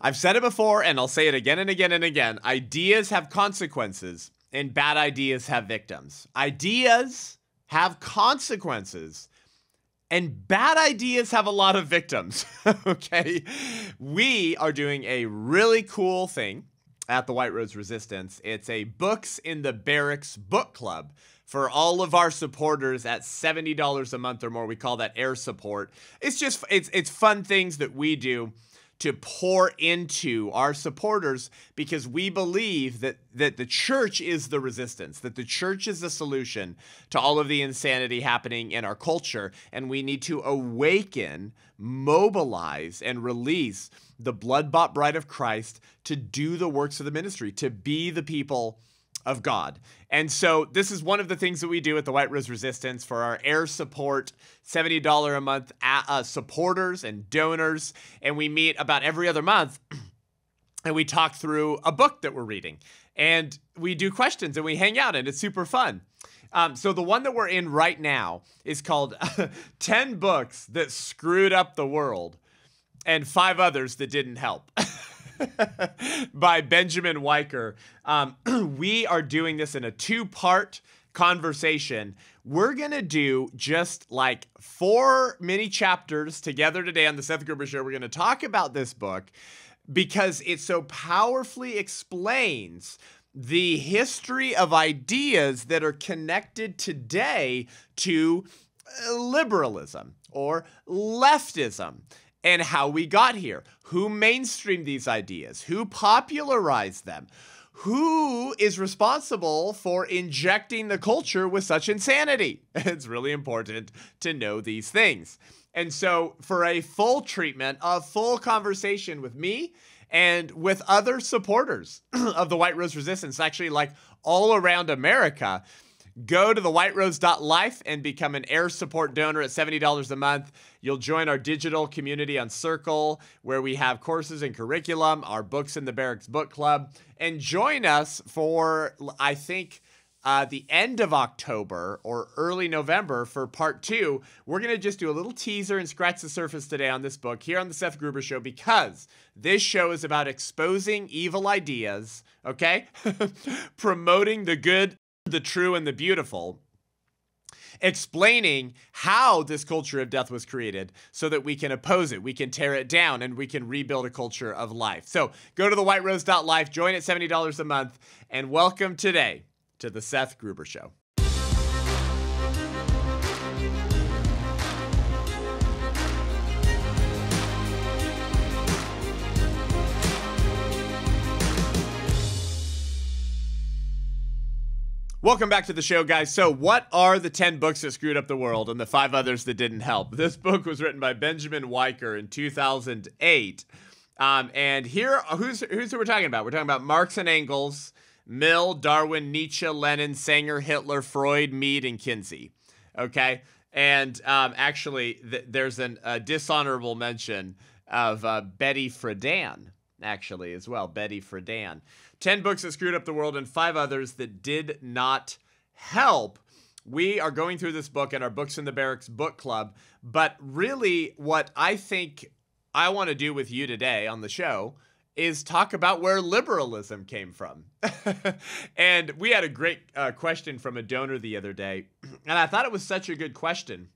I've said it before, and I'll say it again and again and again. Ideas have consequences, and bad ideas have victims. Ideas have consequences, and bad ideas have a lot of victims, okay? We are doing a really cool thing at the White Rose Resistance. It's a Books in the Barracks book club for all of our supporters at $70 a month or more. We call that air support. It's just, it's fun things that we do to pour into our supporters because we believe that the church is the resistance, that the church is the solution to all of the insanity happening in our culture. And we need to awaken, mobilize, and release the blood-bought bride of Christ to do the works of the ministry, to be the people of God. And so this is one of the things that we do at the White Rose Resistance for our air support, $70 a month supporters and donors. And we meet about every other month and we talk through a book that we're reading. And we do questions and we hang out and it's super fun. So the one that we're in right now is called 10 Books That Screwed Up the World and 5 Others That Didn't Help. By Benjamin Weicker. We are doing this in a 2-part conversation. We're going to do just like 4 mini chapters together today on the Seth Gruber Show. We're going to talk about this book because it so powerfully explains the history of ideas that are connected today to liberalism or leftism. And how we got here, who mainstreamed these ideas, who popularized them, who is responsible for injecting the culture with such insanity. It's really important to know these things. And so for a full treatment, a full conversation with me and with other supporters of the White Rose Resistance, actually like all around America, go to thewhiterose.life and become an air support donor at $70 a month. You'll join our digital community on Circle, where we have courses and curriculum, our Books in the Barracks book club, and join us for, I think, the end of October or early November for part 2. We're going to just do a little teaser and scratch the surface today on this book here on the Seth Gruber Show because this show is about exposing evil ideas, okay? Promoting the good, the true, and the beautiful, explaining how this culture of death was created so that we can oppose it, we can tear it down, and we can rebuild a culture of life. So go to thewhiterose.life, join at $70 a month, and welcome today to the Seth Gruber Show. Welcome back to the show, guys. So what are the 10 books that screwed up the world and the 5 others that didn't help? This book was written by Benjamin Weicker in 2008. And here, who we're talking about? We're talking about Marx and Engels, Mill, Darwin, Nietzsche, Lenin, Sanger, Hitler, Freud, Mead, and Kinsey. Okay? And actually, there's a dishonorable mention of Betty Friedan, actually, as well. Betty Friedan. 10 books that screwed up the world and 5 others that did not help. We are going through this book in our Books in the Barracks book club, but really what I think I want to do with you today on the show is talk about where liberalism came from. And we had a great question from a donor the other day, and I thought it was such a good question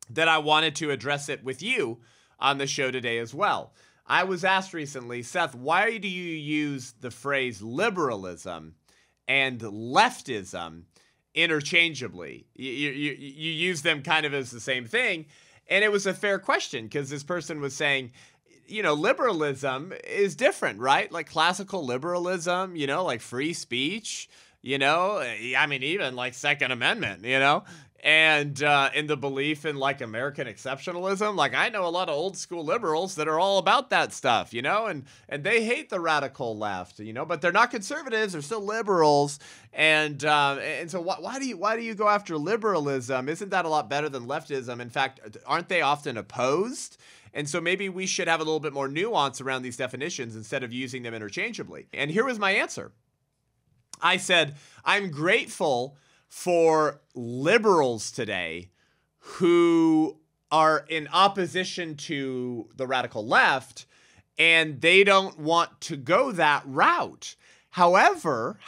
that I wanted to address it with you on the show today as well. I was asked recently, Seth, why do you use the phrase liberalism and leftism interchangeably? You use them kind of as the same thing. And it was a fair question because this person was saying, you know, liberalism is different, right? Like classical liberalism, you know, like free speech, you know, I mean, even like Second Amendment, you know, and in the belief in like American exceptionalism. Like I know a lot of old school liberals that are all about that stuff, you know, and they hate the radical left, you know, but they're not conservatives, they're still liberals. And so why do you go after liberalism? Isn't that a lot better than leftism? In fact, aren't they often opposed? And so maybe we should have a little bit more nuance around these definitions instead of using them interchangeably. And here was my answer. I said, I'm grateful for liberals today who are in opposition to the radical left and they don't want to go that route. However,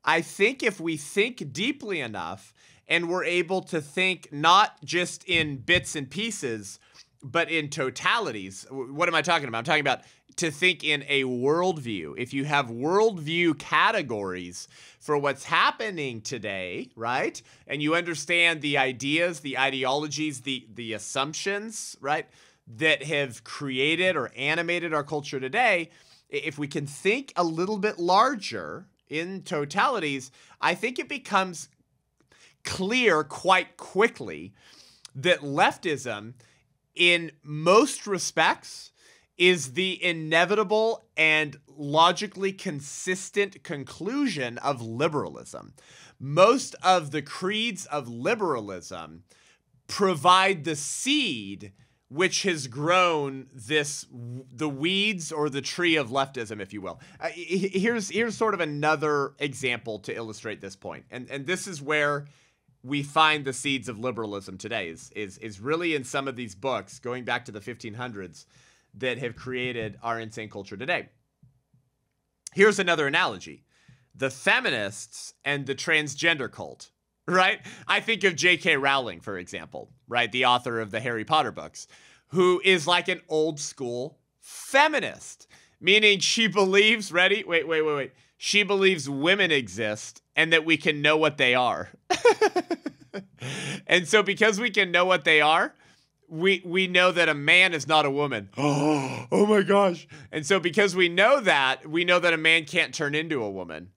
I think if we think deeply enough and we're able to think not just in bits and pieces, but in totalities. What am I talking about? I'm talking about to think in a worldview. If you have worldview categories for what's happening today, right? And you understand the ideas, the ideologies, the assumptions, right? That have created or animated our culture today, if we can think a little bit larger in totalities, I think it becomes clear quite quickly that leftism, in most respects, is the inevitable and logically consistent conclusion of liberalism. Most of the creeds of liberalism provide the seed which has grown the weeds or the tree of leftism, if you will. Here's sort of another example to illustrate this point. And this is where we find the seeds of liberalism today is really in some of these books going back to the 1500s that have created our insane culture today. Here's another analogy. The feminists and the transgender cult, right? I think of J.K. Rowling, for example, right? The author of the Harry Potter books, who is like an old school feminist, meaning she believes, ready? Wait. She believes women exist and that we can know what they are. And so because we can know what they are, we know that a man is not a woman. Oh my gosh. And so because we know that a man can't turn into a woman.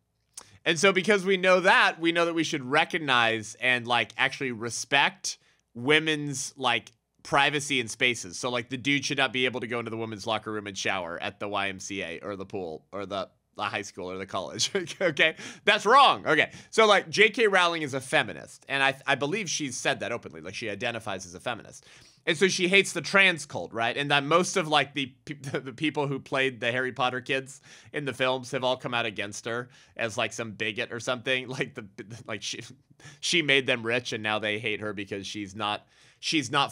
And so because we know that we should recognize and like actually respect women's like privacy and spaces. So like the dude should not be able to go into the women's locker room and shower at the YMCA or the pool or the high school or the college. Okay, that's wrong. Okay, so like J.K. Rowling is a feminist, and I believe she's said that openly. Like she identifies as a feminist, and so she hates the trans cult, right? And that most of like the people who played the Harry Potter kids in the films have all come out against her as like some bigot or something. Like she made them rich, and now they hate her because she's not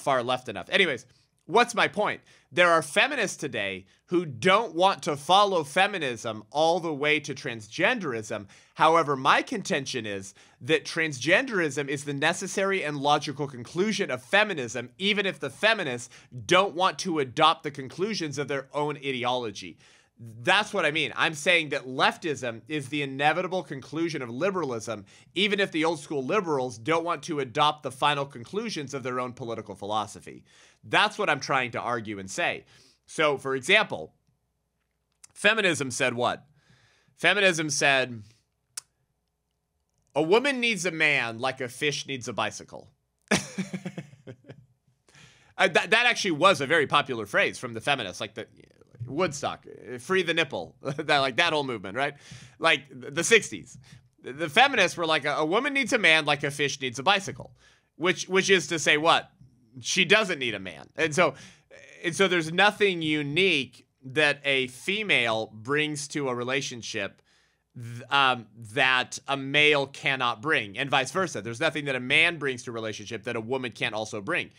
far left enough. Anyways. What's my point? There are feminists today who don't want to follow feminism all the way to transgenderism. However, my contention is that transgenderism is the necessary and logical conclusion of feminism, even if the feminists don't want to adopt the conclusions of their own ideology. That's what I mean. I'm saying that leftism is the inevitable conclusion of liberalism, even if the old school liberals don't want to adopt the final conclusions of their own political philosophy. That's what I'm trying to argue and say. So, for example, feminism said what? Feminism said, a woman needs a man like a fish needs a bicycle. That actually was a very popular phrase from the feminists, like the Woodstock, free the nipple, that whole movement, right? Like the 60s. The feminists were like, a woman needs a man like a fish needs a bicycle, which is to say what? She doesn't need a man. And so there's nothing unique that a female brings to a relationship that a male cannot bring, and vice versa. There's nothing that a man brings to a relationship that a woman can't also bring.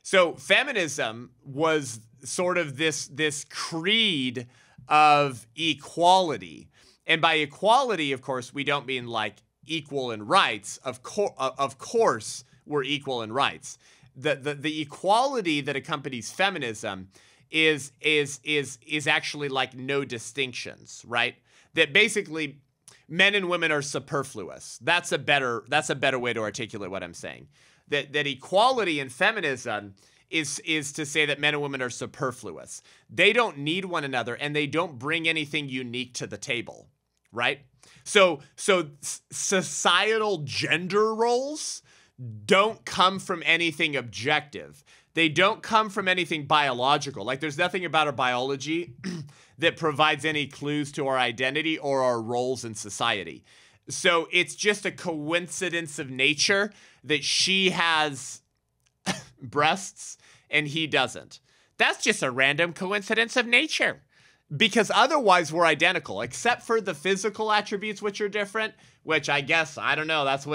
So feminism was sort of this creed of equality. And by equality, of course, we don't mean like equal in rights. Of course, we're equal in rights. The equality that accompanies feminism is actually like no distinctions, right? That basically men and women are superfluous. That's a better way to articulate what I'm saying. That equality in feminism is to say that men and women are superfluous. They don't need one another, and they don't bring anything unique to the table, right? So societal gender roles don't come from anything objective. They don't come from anything biological. Like there's nothing about our biology that provides any clues to our identity or our roles in society. So it's just a coincidence of nature that she has breasts and he doesn't. That's just a random coincidence of nature. Because otherwise we're identical, except for the physical attributes, which are different, which I guess, I don't know, that's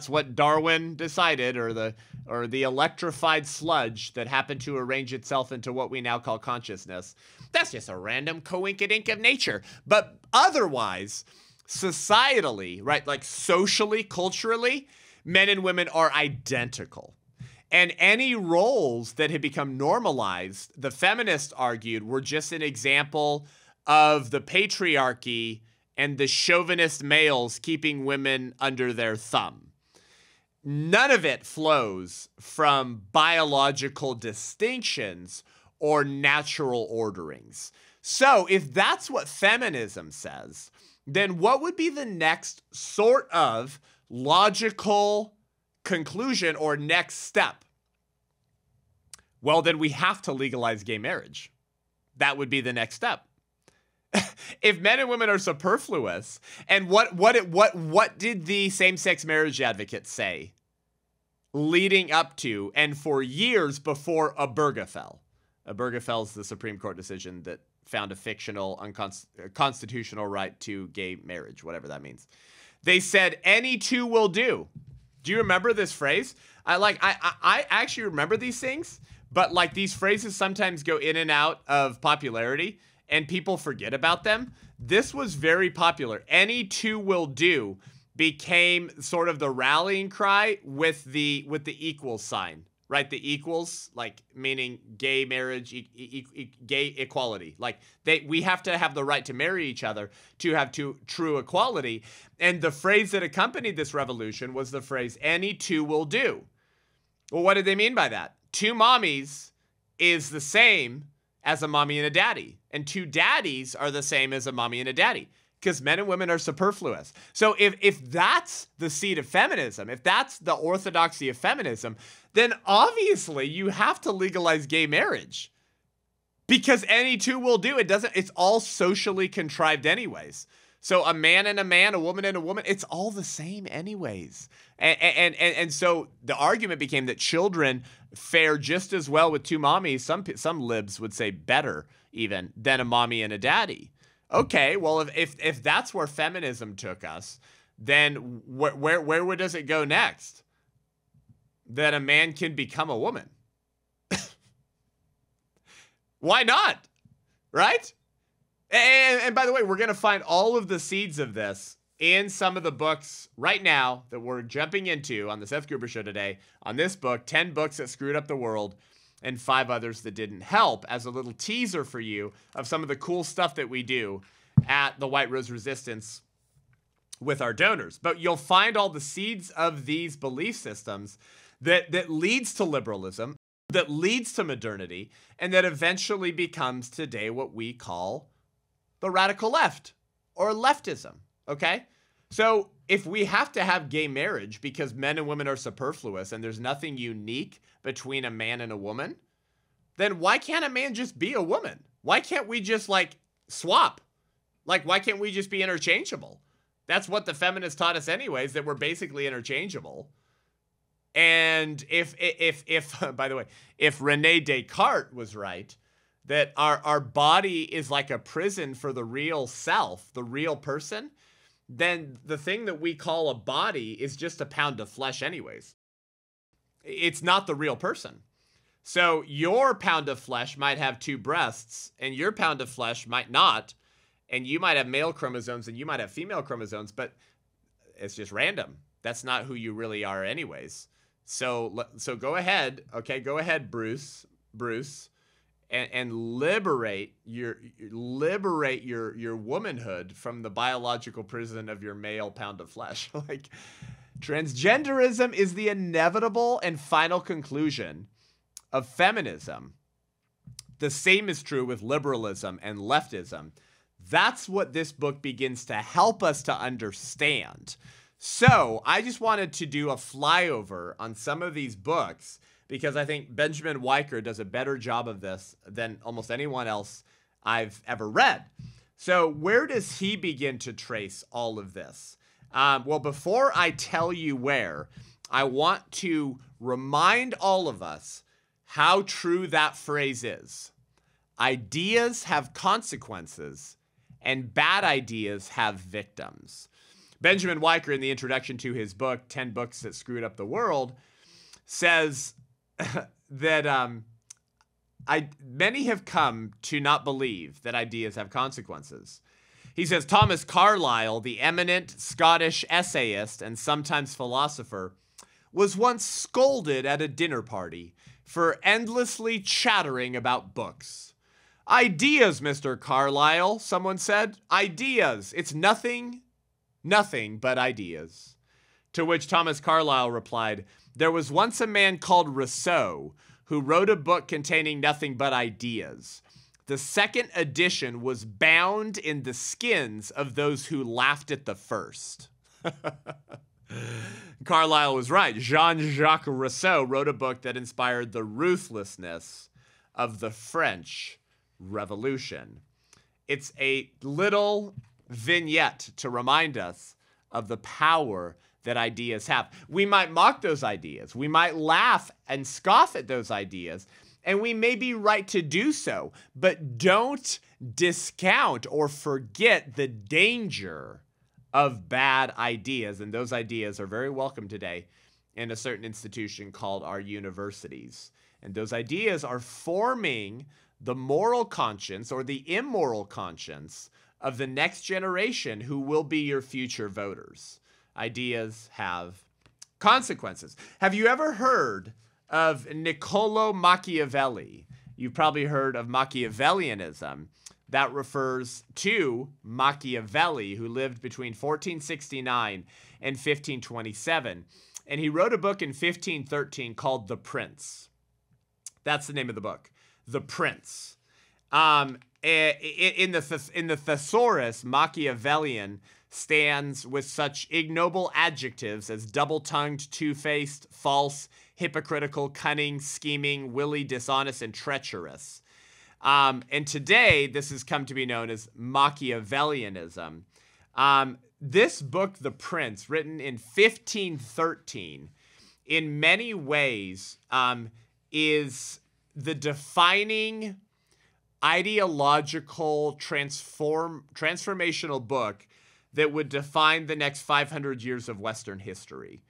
what Darwin decided, or the electrified sludge that happened to arrange itself into what we now call consciousness. That's just a random coinkydink of nature. But otherwise, societally, right, like socially, culturally, men and women are identical. And any roles that had become normalized, the feminists argued, were just an example of the patriarchy and the chauvinist males keeping women under their thumb. None of it flows from biological distinctions or natural orderings. So if that's what feminism says, then what would be the next sort of logical conclusion or next step? Well, then we have to legalize gay marriage. That would be the next step. If men and women are superfluous, and what did the same-sex marriage advocates say leading up to and for years before Obergefell? Obergefell is the Supreme Court decision that found a fictional constitutional right to gay marriage, whatever that means. They said any two will do. Do you remember this phrase? I actually remember these things, but like these phrases sometimes go in and out of popularity and people forget about them. This was very popular. Any two will do became sort of the rallying cry with the equal sign, right? The equals, like meaning gay marriage, gay equality. Like we have to have the right to marry each other to have true equality. And the phrase that accompanied this revolution was the phrase, any two will do. Well, what did they mean by that? Two mommies is the same as a mommy and a daddy. And two daddies are the same as a mommy and a daddy. Because men and women are superfluous. So if that's the seed of feminism, if that's the orthodoxy of feminism, then obviously you have to legalize gay marriage. Because any two will do. It's all socially contrived anyways. So a man and a man, a woman and a woman, it's all the same anyways. And so the argument became that children fare just as well with two mommies, some libs would say better even, than a mommy and a daddy. Okay, well, if that's where feminism took us, then where does it go next? That a man can become a woman. Why not? Right? And by the way, we're going to find all of the seeds of this in some of the books right now that we're jumping into on the Seth Gruber Show today. On this book, 10 books that screwed up the world and 5 others that didn't help, as a little teaser for you of some of the cool stuff that we do at the White Rose Resistance with our donors. But you'll find all the seeds of these belief systems that leads to liberalism, that leads to modernity, and that eventually becomes today what we call the radical left or leftism, okay? So if we have to have gay marriage because men and women are superfluous and there's nothing unique between a man and a woman, then why can't a man just be a woman? Why can't we just like swap? Like, why can't we just be interchangeable? That's what the feminists taught us anyways, that we're basically interchangeable. And if by the way, if René Descartes was right, that our body is like a prison for the real self, the real person, then the thing that we call a body is just a pound of flesh anyways. It's not the real person. So your pound of flesh might have 2 breasts and your pound of flesh might not. And you might have male chromosomes and you might have female chromosomes, but it's just random. That's not who you really are anyways. So go ahead. Okay, go ahead, Bruce, and liberate your womanhood from the biological prison of your male pound of flesh. Like, transgenderism is the inevitable and final conclusion of feminism. The same is true with liberalism and leftism. That's what this book begins to help us to understand. So I just wanted to do a flyover on some of these books because I think Benjamin Weicker does a better job of this than almost anyone else I've ever read. So where does he begin to trace all of this? Well, before I tell you where, I want to remind all of us how true that phrase is. ideas have consequences, and bad ideas have victims. Benjamin Weicker, in the introduction to his book, 10 Books That Screwed Up the World, says that many have come to not believe that ideas have consequences. He says, Thomas Carlyle, the eminent Scottish essayist and sometimes philosopher, was once scolded at a dinner party for endlessly chattering about books. Ideas, Mr. Carlyle, someone said. Ideas. It's nothing but ideas. To which Thomas Carlyle replied, there was once a man called Rousseau who wrote a book containing nothing but ideas. The second edition was bound in the skins of those who laughed at the first. Carlyle was right. Jean-Jacques Rousseau wrote a book that inspired the ruthlessness of the French Revolution. It's a little vignette to remind us of the power that ideas have. We might mock those ideas. We might laugh and scoff at those ideas, and we may be right to do so, but don't discount or forget the danger of bad ideas, and those ideas are very welcome today in a certain institution called our universities. And those ideas are forming the moral conscience or the immoral conscience of the next generation who will be your future voters. Ideas have consequences. Have you ever heard of Niccolo Machiavelli? You've probably heard of Machiavellianism. That refers to Machiavelli, who lived between 1469 and 1527. And he wrote a book in 1513 called The Prince. That's the name of the book, The Prince. In the thesaurus, Machiavellian stands with such ignoble adjectives as double-tongued, two-faced, false, hypocritical, cunning, scheming, wily, dishonest, and treacherous. And today, this has come to be known as Machiavellianism. This book, The Prince, written in 1513, in many ways is the defining ideological transformational book that would define the next 500 years of Western history.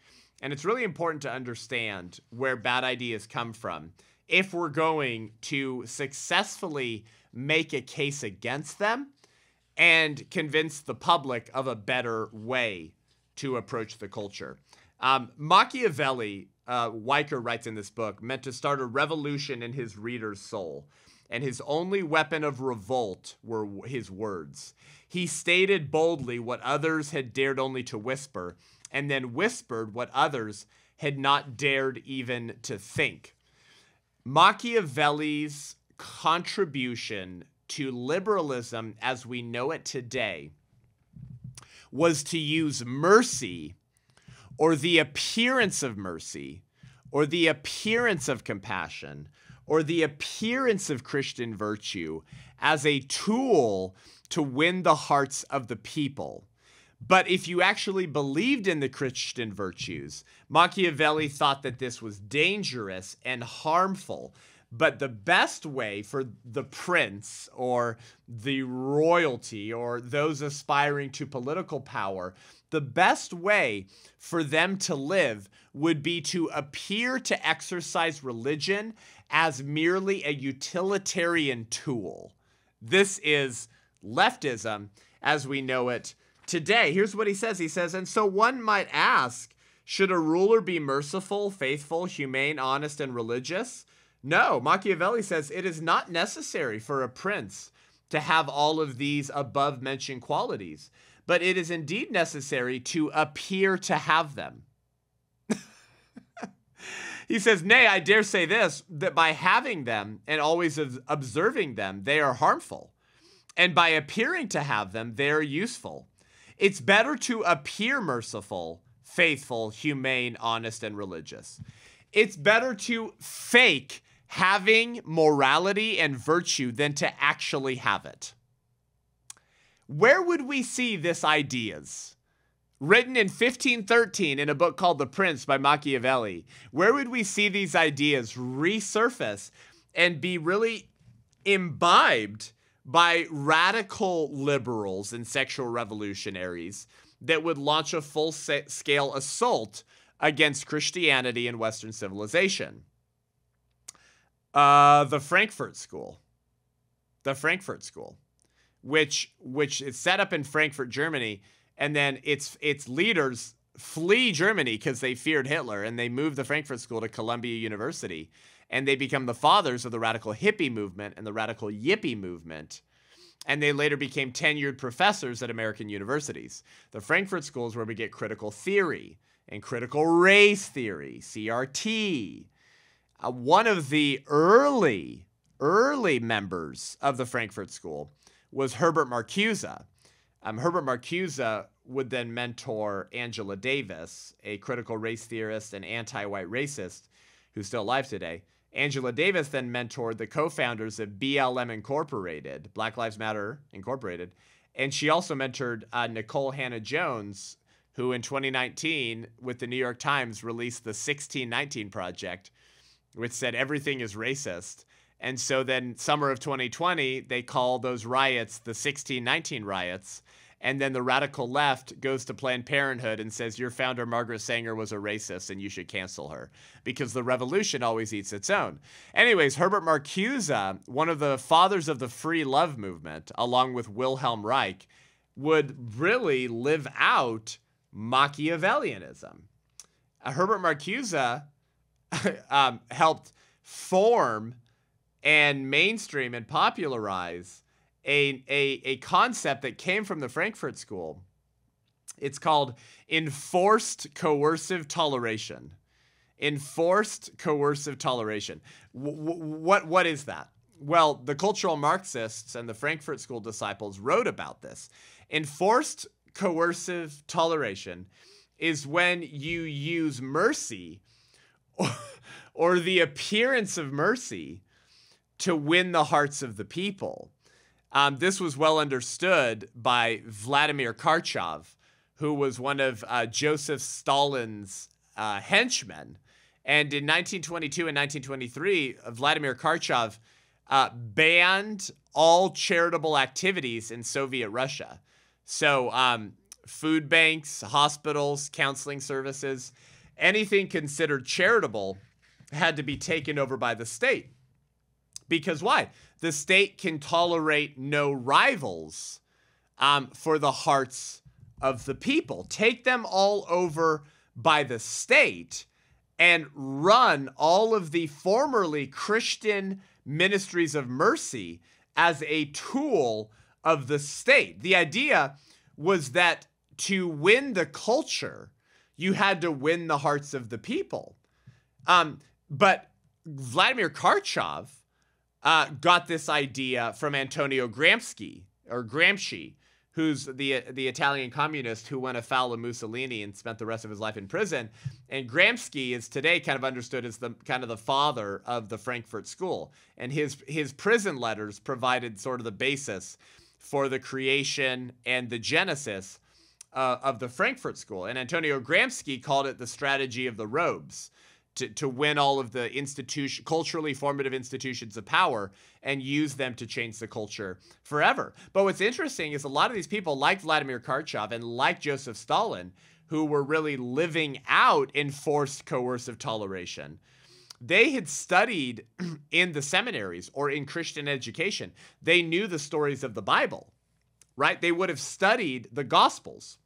And it's really important to understand where bad ideas come from if we're going to successfully make a case against them and convince the public of a better way to approach the culture. Machiavelli, Weicker writes in this book, meant to start a revolution in his reader's soul, and his only weapon of revolt were his words. He stated boldly what others had dared only to whisper, and then whispered what others had not dared even to think. Machiavelli's contribution to liberalism as we know it today was to use mercy, or the appearance of mercy, or the appearance of compassion, or the appearance of Christian virtue as a tool to win the hearts of the people. But if you actually believed in the Christian virtues, Machiavelli thought that this was dangerous and harmful. But the best way for the prince or the royalty or those aspiring to political power, the best way for them to live would be to appear to exercise religion as merely a utilitarian tool. This is leftism as we know it today. Here's what he says. He says, and so one might ask, should a ruler be merciful, faithful, humane, honest, and religious? No, Machiavelli says it is not necessary for a prince to have all of these above-mentioned qualities, but it is indeed necessary to appear to have them. He says, nay, I dare say this, that by having them and always observing them, they are harmful. And by appearing to have them, they are useful. It's better to appear merciful, faithful, humane, honest, and religious. It's better to fake having morality and virtue than to actually have it. Where would we see this ideas? Written in 1513 in a book called The Prince by Machiavelli. Where would we see these ideas resurface and be really imbibed by radical liberals and sexual revolutionaries that would launch a full-scale assault against Christianity and Western civilization. The Frankfurt School. The Frankfurt School, which is set up in Frankfurt, Germany, and then its leaders flee Germany because they feared Hitler, and they move the Frankfurt School to Columbia University, and they become the fathers of the radical hippie movement and the radical yippie movement, and they later became tenured professors at American universities. The Frankfurt School is where we get critical theory and critical race theory, CRT. One of the early members of the Frankfurt School was Herbert Marcuse. Herbert Marcuse would then mentor Angela Davis, a critical race theorist and anti-white racist who's still alive today. Angela Davis then mentored the co-founders of BLM Incorporated, Black Lives Matter Incorporated, and she also mentored Nicole Hannah-Jones, who in 2019, with the New York Times, released the 1619 Project, which said everything is racist. And so then summer of 2020, they call those riots the 1619 riots. And then the radical left goes to Planned Parenthood and says, your founder, Margaret Sanger, was a racist and you should cancel her because the revolution always eats its own. Anyways, Herbert Marcuse, one of the fathers of the free love movement, along with Wilhelm Reich, would really live out Machiavellianism. Herbert Marcuse helped form and mainstream and popularize a concept that came from the Frankfurt School. It's called enforced coercive toleration. Enforced coercive toleration. What is that? Well, the cultural Marxists and the Frankfurt School disciples wrote about this. Enforced coercive toleration is when you use mercy or the appearance of mercy to win the hearts of the people. This was well understood by Vladimir Karchov, who was one of Joseph Stalin's henchmen. And in 1922 and 1923, Vladimir Karchov banned all charitable activities in Soviet Russia. So food banks, hospitals, counseling services, anything considered charitable had to be taken over by the state. Because why? The state can tolerate no rivals for the hearts of the people. Take them all over by the state and run all of the formerly Christian ministries of mercy as a tool of the state. The idea was that to win the culture, you had to win the hearts of the people. But Vladimir Karchov got this idea from Antonio Gramsci, who's the Italian communist who went afoul of Mussolini and spent the rest of his life in prison. And Gramsci is today kind of understood as the kind of the father of the Frankfurt School. And his prison letters provided sort of the basis for the creation and the genesis of the Frankfurt School. And Antonio Gramsci called it the strategy of the robes. To win all of the culturally formative institutions of power and use them to change the culture forever. But what's interesting is a lot of these people, like Vladimir Karchov and like Joseph Stalin, who were really living out enforced coercive toleration, they had studied in the seminaries or in Christian education. They knew the stories of the Bible, right? They would have studied the Gospels.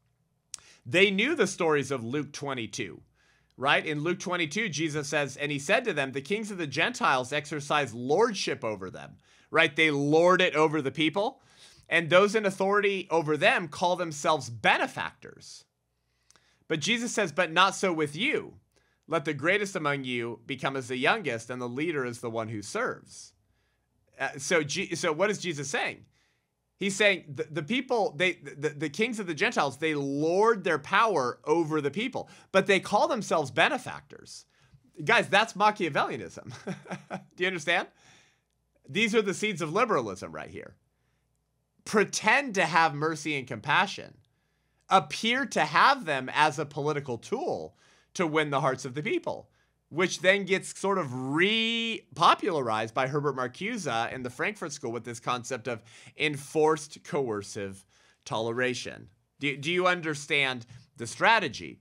They knew the stories of Luke 22. Right? In Luke 22, Jesus says, and he said to them, the kings of the Gentiles exercise lordship over them, right? They lord it over the people, and those in authority over them call themselves benefactors. But Jesus says, but not so with you. Let the greatest among you become as the youngest, and the leader is the one who serves. So what is Jesus saying? He's saying the people, the kings of the Gentiles, they lord their power over the people, but they call themselves benefactors. Guys, that's Machiavellianism. Do you understand? These are the seeds of liberalism right here. Pretend to have mercy and compassion. Appear to have them as a political tool to win the hearts of the people. which then gets sort of repopularized by Herbert Marcuse and the Frankfurt School with this concept of enforced coercive toleration. Do you understand the strategy?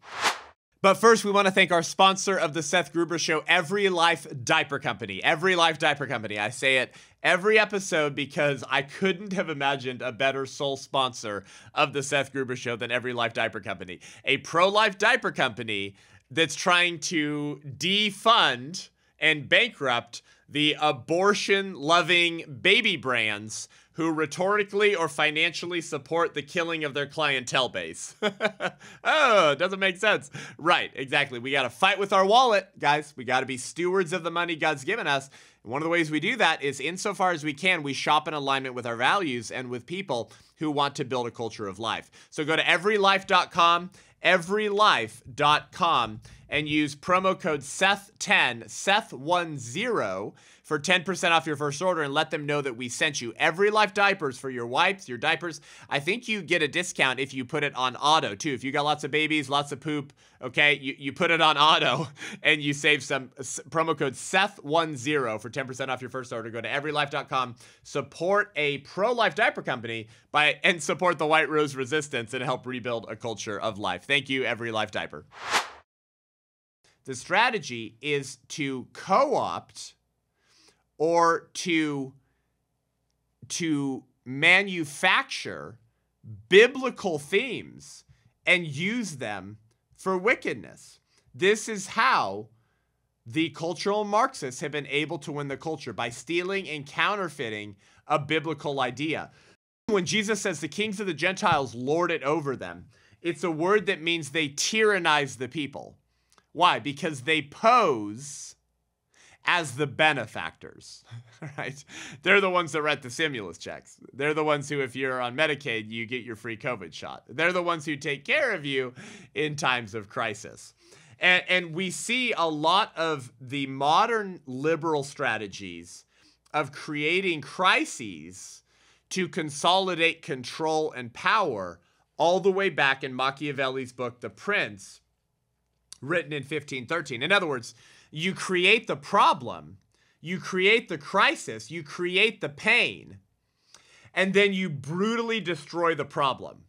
But first, we want to thank our sponsor of the Seth Gruber Show, Every Life Diaper Company. Every Life Diaper Company. I say it every episode because I couldn't have imagined a better sole sponsor of the Seth Gruber Show than Every Life Diaper Company. A pro-life diaper company that's trying to defund and bankrupt the abortion-loving baby brands who rhetorically or financially support the killing of their clientele base. Oh, it doesn't make sense. Right, exactly. We got to fight with our wallet, guys. We got to be stewards of the money God's given us. And one of the ways we do that is, insofar as we can, we shop in alignment with our values and with people who want to build a culture of life. So go to everylife.com, everylife.com, and use promo code SETH10, SETH10, for 10% off your first order, and let them know that we sent you. Every Life diapers for your wipes, your diapers. I think you get a discount if you put it on auto too. If you got lots of babies, lots of poop, okay, you put it on auto and you save some. Promo code SETH10 for 10% off your first order. Go to everylife.com, support a pro-life diaper company and support the White Rose Resistance and help rebuild a culture of life. Thank you, Every Life Diaper. The strategy is to co-opt or to manufacture biblical themes and use them for wickedness. This is how the cultural Marxists have been able to win the culture, by stealing and counterfeiting a biblical idea. When Jesus says the kings of the Gentiles lord it over them, it's a word that means they tyrannize the people. Why? Because they pose as the benefactors, right? They're the ones that write the stimulus checks. They're the ones who, if you're on Medicaid, you get your free COVID shot. They're the ones who take care of you in times of crisis. And we see a lot of the modern liberal strategies of creating crises to consolidate control and power all the way back in Machiavelli's book, The Prince, written in 1513. In other words, you create the problem, you create the crisis, you create the pain, and then you brutally destroy the problem,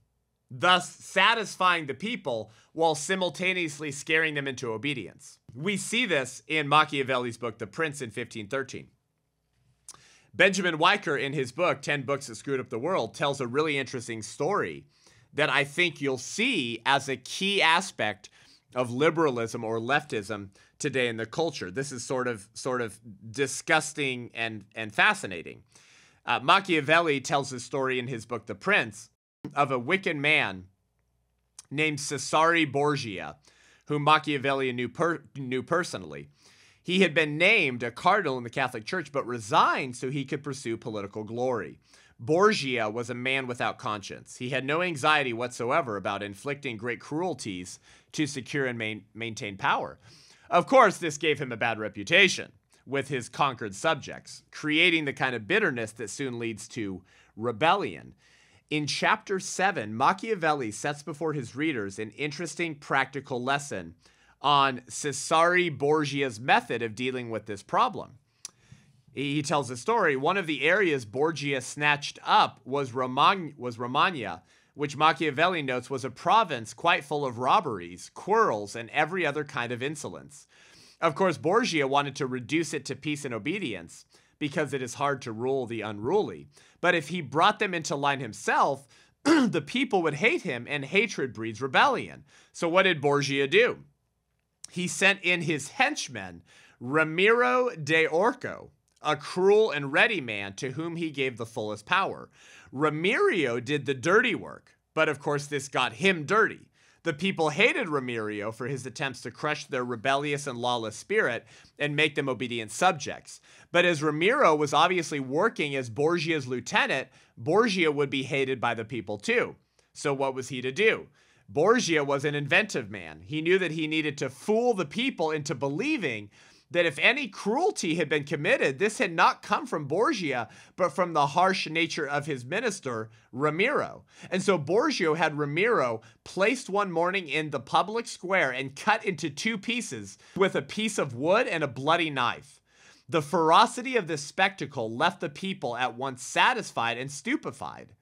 thus satisfying the people while simultaneously scaring them into obedience. We see this in Machiavelli's book, The Prince, in 1513. Benjamin Weicker, in his book, 10 Books That Screwed Up the World, tells a really interesting story that I think you'll see as a key aspect of liberalism or leftism today in the culture. This is sort of disgusting and fascinating. Machiavelli tells a story in his book, The Prince, of a wicked man named Cesare Borgia, whom Machiavelli knew personally. He had been named a cardinal in the Catholic Church, but resigned so he could pursue political glory. Borgia was a man without conscience. He had no anxiety whatsoever about inflicting great cruelties to secure and maintain power. Of course, this gave him a bad reputation with his conquered subjects, creating the kind of bitterness that soon leads to rebellion. In chapter 7, Machiavelli sets before his readers an interesting practical lesson on Cesare Borgia's method of dealing with this problem. He tells a story. One of the areas Borgia snatched up was Romagna, which Machiavelli notes was a province quite full of robberies, quarrels, and every other kind of insolence. Of course, Borgia wanted to reduce it to peace and obedience because it is hard to rule the unruly. But if he brought them into line himself, the people would hate him, and hatred breeds rebellion. So what did Borgia do? He sent in his henchman, Ramiro de Orco, a cruel and ready man to whom he gave the fullest power. Ramiro did the dirty work, but of course this got him dirty. The people hated Ramiro for his attempts to crush their rebellious and lawless spirit and make them obedient subjects. But as Ramiro was obviously working as Borgia's lieutenant, Borgia would be hated by the people too. So what was he to do? Borgia was an inventive man. He knew that he needed to fool the people into believing that if any cruelty had been committed, this had not come from Borgia, but from the harsh nature of his minister, Ramiro. And so Borgia had Ramiro placed one morning in the public square and cut into two pieces with a piece of wood and a bloody knife. The ferocity of this spectacle left the people at once satisfied and stupefied.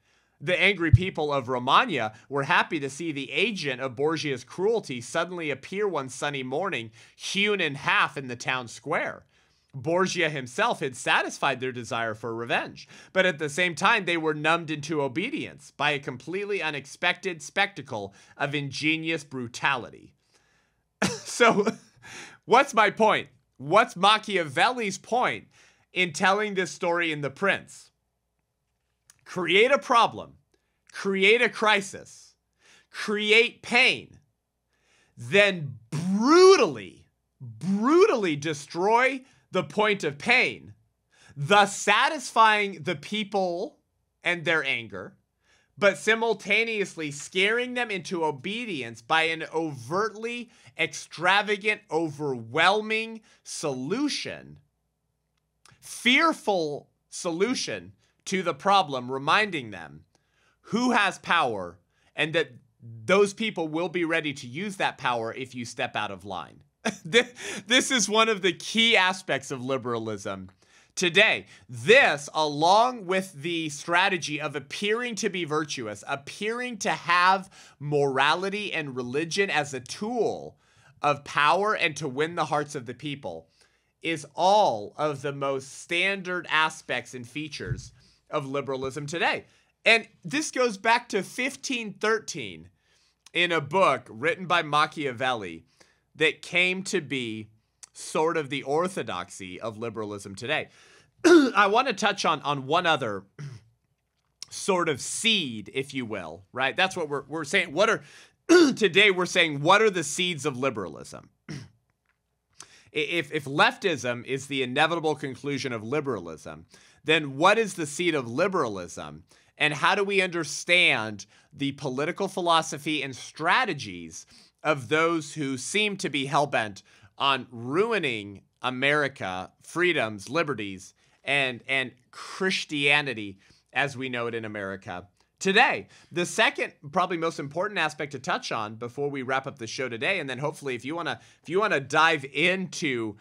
The angry people of Romagna were happy to see the agent of Borgia's cruelty suddenly appear one sunny morning, hewn in half in the town square. Borgia himself had satisfied their desire for revenge, but at the same time they were numbed into obedience by a completely unexpected spectacle of ingenious brutality. So, what's my point? What's Machiavelli's point in telling this story in The Prince? Create a problem, create a crisis, create pain, then brutally destroy the point of pain, thus satisfying the people and their anger, but simultaneously scaring them into obedience by an overtly extravagant, overwhelming solution, fearful solution to the problem, reminding them who has power and that those people will be ready to use that power if you step out of line. This is one of the key aspects of liberalism today. This, along with the strategy of appearing to be virtuous, appearing to have morality and religion as a tool of power and to win the hearts of the people, is all of the most standard aspects and features of liberalism today. And this goes back to 1513 in a book written by Machiavelli that came to be sort of the orthodoxy of liberalism today. I want to touch on one other sort of seed, if you will, right? That's what we're saying. Today we're saying, what are the seeds of liberalism? If leftism is the inevitable conclusion of liberalism, then what is the seed of liberalism? And how do we understand the political philosophy and strategies of those who seem to be hell-bent on ruining America, freedoms, liberties, and Christianity as we know it in America today? The second, probably most important aspect to touch on before we wrap up the show today, and then hopefully if you wanna dive into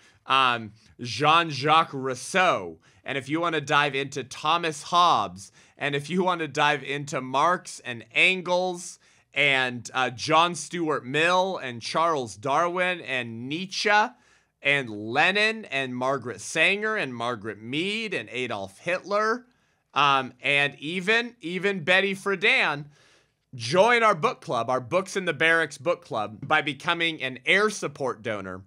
Jean-Jacques Rousseau, and if you want to dive into Thomas Hobbes, and if you want to dive into Marx and Engels and John Stuart Mill and Charles Darwin and Nietzsche and Lenin and Margaret Sanger and Margaret Mead and Adolf Hitler, and even Betty Friedan, join our book club, our Books in the Barracks book club, by becoming an air support donor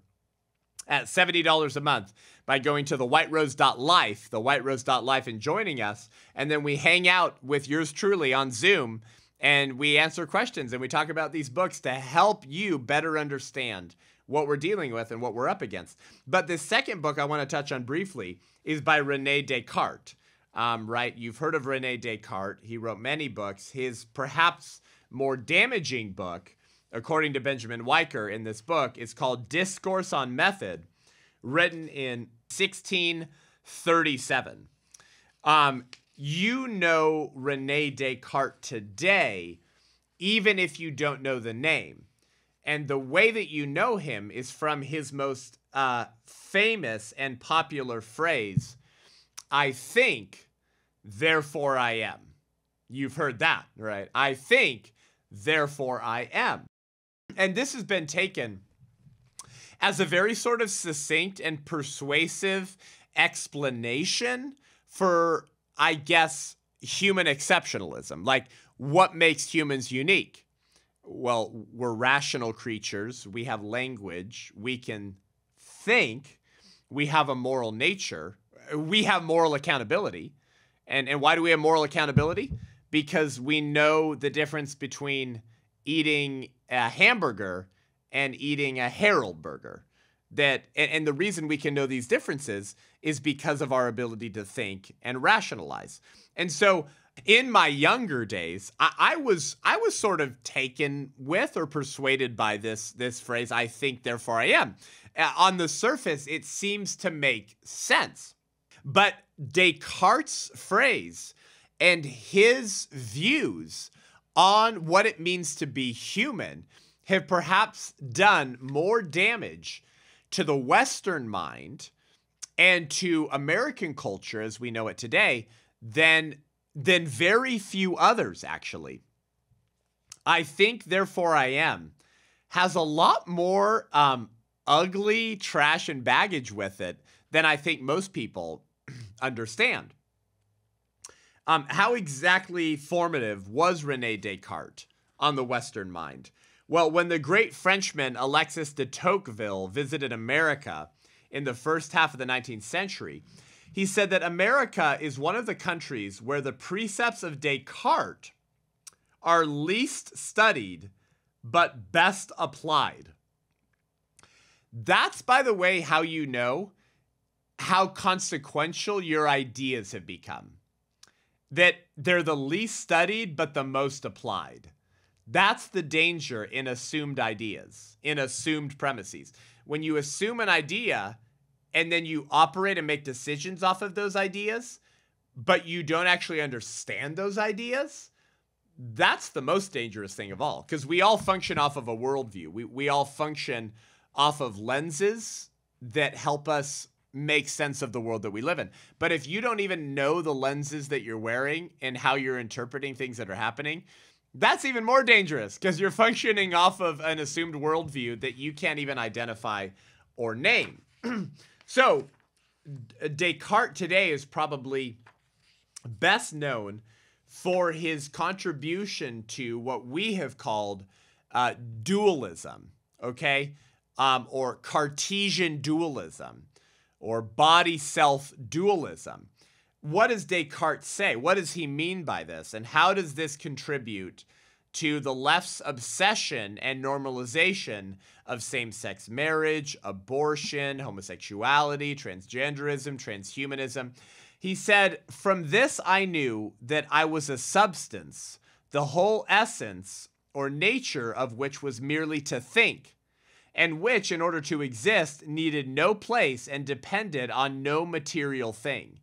at $70 a month by going to thewhiterose.life, and joining us. And then we hang out with yours truly on Zoom, and we answer questions, and we talk about these books to help you better understand what we're dealing with and what we're up against. But the second book I want to touch on briefly is by René Descartes. Right? You've heard of René Descartes. He wrote many books. His perhaps more damaging book, according to Benjamin Weicker in this book, is called Discourse on Method, written in 1637. You know René Descartes today, even if you don't know the name. And the way that you know him is from his most famous and popular phrase, I think, therefore I am. You've heard that, right? I think, therefore I am. And this has been taken as a very sort of succinct and persuasive explanation for, I guess, human exceptionalism. Like, what makes humans unique? Well, we're rational creatures. We have language. We can think. We have a moral nature. We have moral accountability. And why do we have moral accountability? Because we know the difference between eating a hamburger and eating a Harold burger. And the reason we can know these differences is because of our ability to think and rationalize. And so in my younger days, I was sort of taken with or persuaded by this phrase, I think, therefore I am. On the surface, it seems to make sense. But Descartes' phrase and his views on what it means to be human have perhaps done more damage to the Western mind and to American culture as we know it today than very few others, actually. I think, therefore I am, has a lot more ugly trash and baggage with it than I think most people understand. How exactly formative was René Descartes on the Western mind? Well, when the great Frenchman Alexis de Tocqueville visited America in the first half of the 19th century, he said that America is one of the countries where the precepts of Descartes are least studied but best applied. That's, by the way, how you know how consequential your ideas have become. That they're the least studied but the most applied. That's the danger in assumed ideas, in assumed premises. When you assume an idea and then you operate and make decisions off of those ideas, but you don't actually understand those ideas, that's the most dangerous thing of all. Because we all function off of a worldview. We all function off of lenses that help us make sense of the world that we live in. But if you don't even know the lenses that you're wearing and how you're interpreting things that are happening, that's even more dangerous because you're functioning off of an assumed worldview that you can't even identify or name. So Descartes today is probably best known for his contribution to what we have called dualism, okay? Or Cartesian dualism, or body-self dualism. What does Descartes say? What does he mean by this? And how does this contribute to the left's obsession and normalization of same-sex marriage, abortion, homosexuality, transgenderism, transhumanism? He said, "From this I knew that I was a substance, the whole essence or nature of which was merely to think, and which, in order to exist, needed no place and depended on no material thing."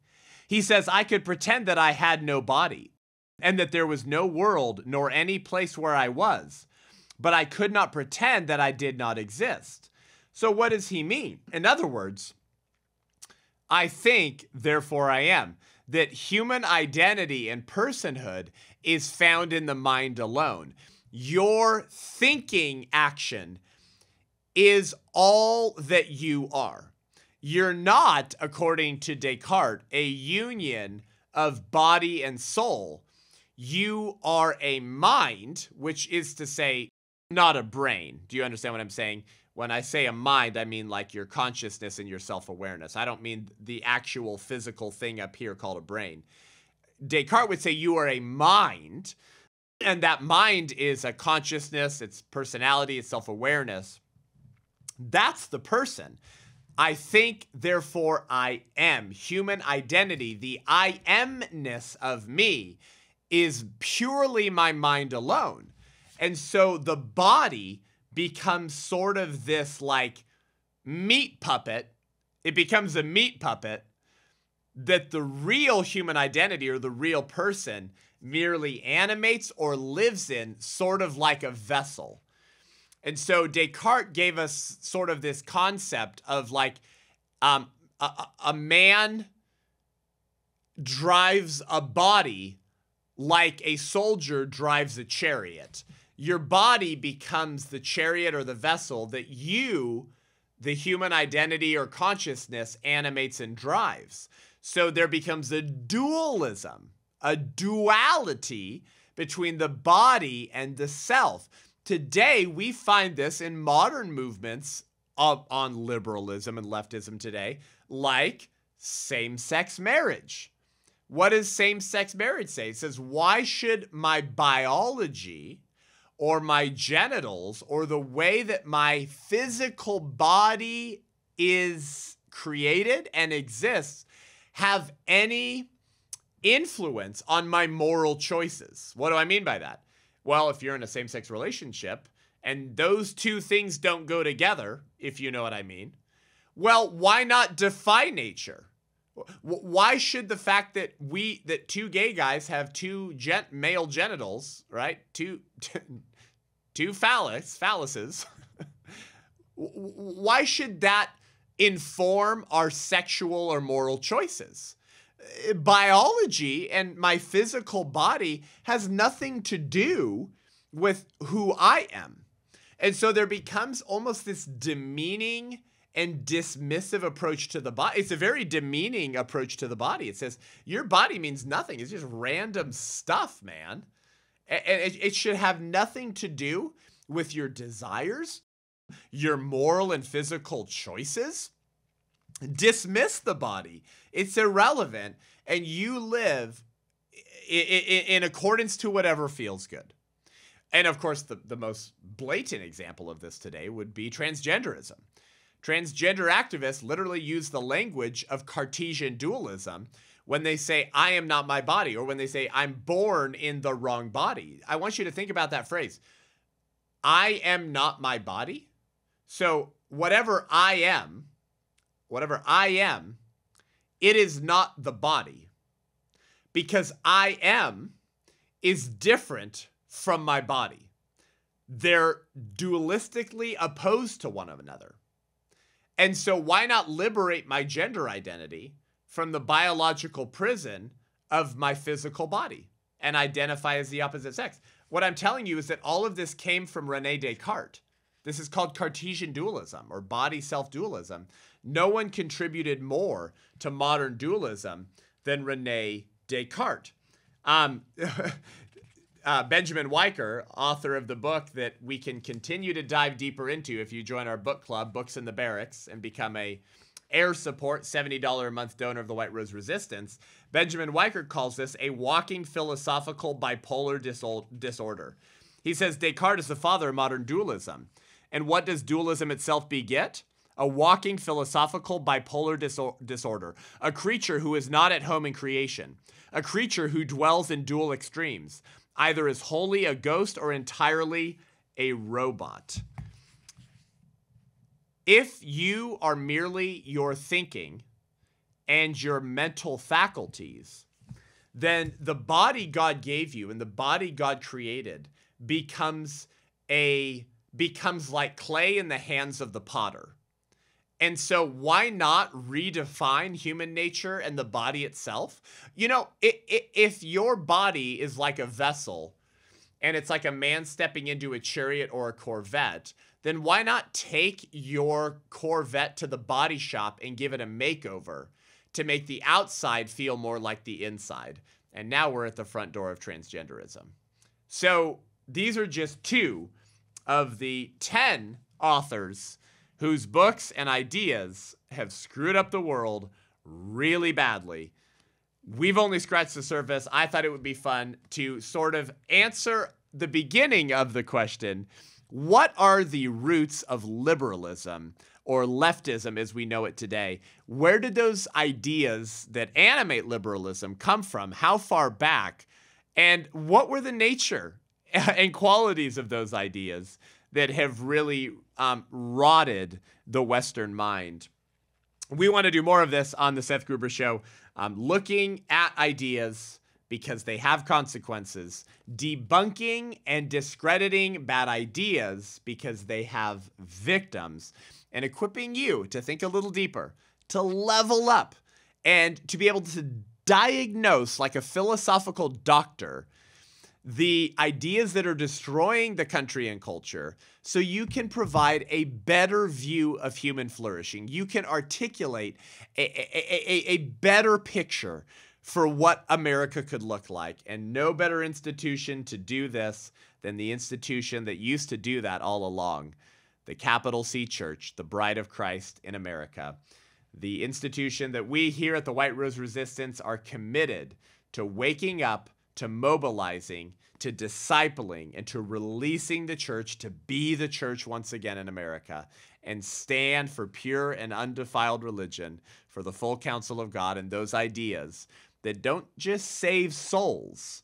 He says, "I could pretend that I had no body, and that there was no world nor any place where I was, but I could not pretend that I did not exist." So what does he mean? In other words, I think, therefore I am, that human identity and personhood is found in the mind alone. Your thinking action is all that you are. You're not, according to Descartes, a union of body and soul. You are a mind, which is to say, not a brain. Do you understand what I'm saying? When I say a mind, I mean like your consciousness and your self-awareness. I don't mean the actual physical thing up here called a brain. Descartes would say you are a mind, and that mind is a consciousness, it's personality, it's self-awareness. That's the person. I think, therefore I am. Human identity, the I amness of me, is purely my mind alone. And so the body becomes sort of this like meat puppet. It becomes a meat puppet that the real human identity or the real person merely animates or lives in, sort of like a vessel. And so Descartes gave us sort of this concept of like a man drives a body like a soldier drives a chariot. Your body becomes the chariot or the vessel that you, the human identity or consciousness, animates and drives. So there becomes a dualism, a duality between the body and the self. Today, we find this in modern movements on liberalism and leftism today, like same-sex marriage. What does same-sex marriage say? It says, why should my biology or my genitals or the way that my physical body is created and exists have any influence on my moral choices? What do I mean by that? Well, if you're in a same-sex relationship and those two things don't go together, if you know what I mean, Well, why not defy nature? Why should the fact that two gay guys have two male genitals, right? Two phalluses. Why should that inform our sexual or moral choices? Biology and my physical body has nothing to do with who I am. And so there becomes almost this demeaning and dismissive approach to the body. It's a very demeaning approach to the body. It says, your body means nothing. It's just random stuff, man. And it should have nothing to do with your desires, your moral and physical choices. Dismiss the body. It's irrelevant. And you live in accordance to whatever feels good. And of course, the most blatant example of this today would be transgenderism. Transgender activists literally use the language of Cartesian dualism when they say, I am not my body, or when they say, I'm born in the wrong body. I want you to think about that phrase. I am not my body. So whatever I am, it is not the body, because I am is different from my body. They're dualistically opposed to one another. And so why not liberate my gender identity from the biological prison of my physical body and identify as the opposite sex? What I'm telling you is that all of this came from René Descartes. This is called Cartesian dualism, or body self-dualism. No one contributed more to modern dualism than René Descartes. Benjamin Weicker, author of the book that we can continue to dive deeper into if you join our book club, Books in the Barracks, and become a air support $70 a month donor of the White Rose Resistance. Benjamin Weicker calls this a walking philosophical bipolar disorder. He says Descartes is the father of modern dualism. And what does dualism itself beget? A walking philosophical bipolar disorder, a creature who is not at home in creation, a creature who dwells in dual extremes, either as wholly a ghost or entirely a robot. If you are merely your thinking and your mental faculties, then the body God gave you and the body God created becomes like clay in the hands of the potter. And so why not redefine human nature and the body itself? You know, if your body is like a vessel and it's like a man stepping into a chariot or a Corvette, then why not take your Corvette to the body shop and give it a makeover to make the outside feel more like the inside? And now we're at the front door of transgenderism. So these are just two of the 10 authors whose books and ideas have screwed up the world really badly. We've only scratched the surface. I thought it would be fun to sort of answer the beginning of the question, what are the roots of liberalism or leftism as we know it today? Where did those ideas that animate liberalism come from? How far back? And what were the nature and qualities of those ideas that have really rotted the Western mind? We want to do more of this on the Seth Gruber Show, looking at ideas because they have consequences, debunking and discrediting bad ideas because they have victims, and equipping you to think a little deeper, to level up, and to be able to diagnose like a philosophical doctor the ideas that are destroying the country and culture, so you can provide a better view of human flourishing. You can articulate a better picture for what America could look like. And no better institution to do this than the institution that used to do that all along, the Capital C Church, the Bride of Christ in America. The institution that we here at the White Rose Resistance are committed to waking up, to mobilizing, to discipling, and to releasing the church to be the church once again in America and stand for pure and undefiled religion, for the full counsel of God and those ideas that don't just save souls,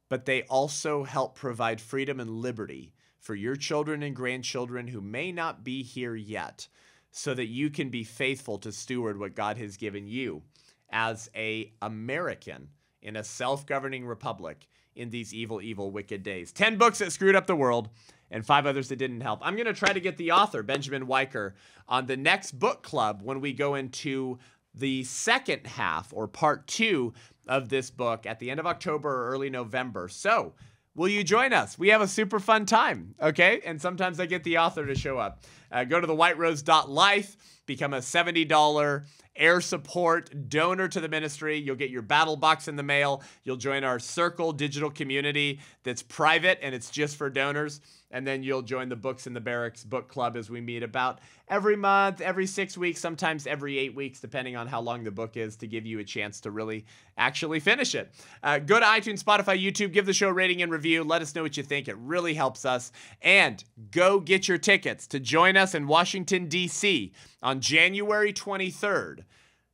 but they also help provide freedom and liberty for your children and grandchildren who may not be here yet, so that you can be faithful to steward what God has given you as an American in a self-governing republic in these evil, evil, wicked days. 10 books that screwed up the world and 5 others that didn't help. I'm going to try to get the author, Benjamin Weicker, on the next book club when we go into the second half or part 2 of this book at the end of October or early November. So will you join us? We have a super fun time, okay? And sometimes I get the author to show up. Go to thewhiterose.life, become a $70 air support donor to the ministry. You'll get your battle box in the mail. You'll join our Circle digital community that's private and it's just for donors. And then you'll join the Books in the Barracks book club as we meet about every month, every 6 weeks, sometimes every 8 weeks, depending on how long the book is, to give you a chance to really actually finish it. Go to iTunes, Spotify, YouTube, give the show a rating and review. Let us know what you think. It really helps us. And go get your tickets to join us in Washington, D.C. on January 23rd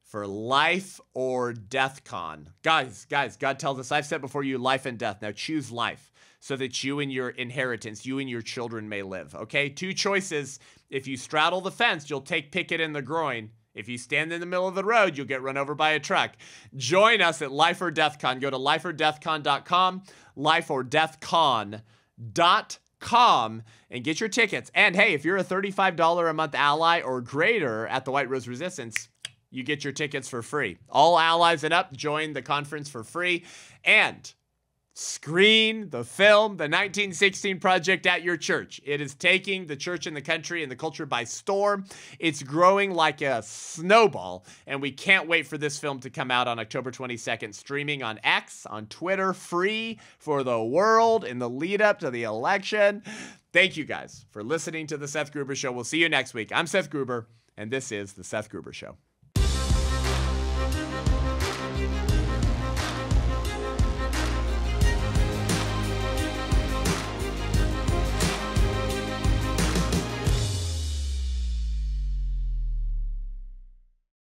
for Life or Death Con. Guys, God tells us, I've set before you life and death. Now choose life, so that you and your inheritance, you and your children may live, okay? 2 choices. If you straddle the fence, you'll take Pickett in the groin. If you stand in the middle of the road, you'll get run over by a truck. Join us at Life or Death Con. Go to lifeordeathcon.com, lifeordeathcon.com, and get your tickets. And hey, if you're a $35 a month ally or greater at the White Rose Resistance, you get your tickets for free. All allies and up join the conference for free. And screen the film, The 1916 Project, at your church. It is taking the church and the country and the culture by storm. It's growing like a snowball, and we can't wait for this film to come out on October 22nd, streaming on X, on Twitter, free for the world in the lead up to the election. Thank you guys for listening to The Seth Gruber Show. We'll see you next week. I'm Seth Gruber, and this is The Seth Gruber Show.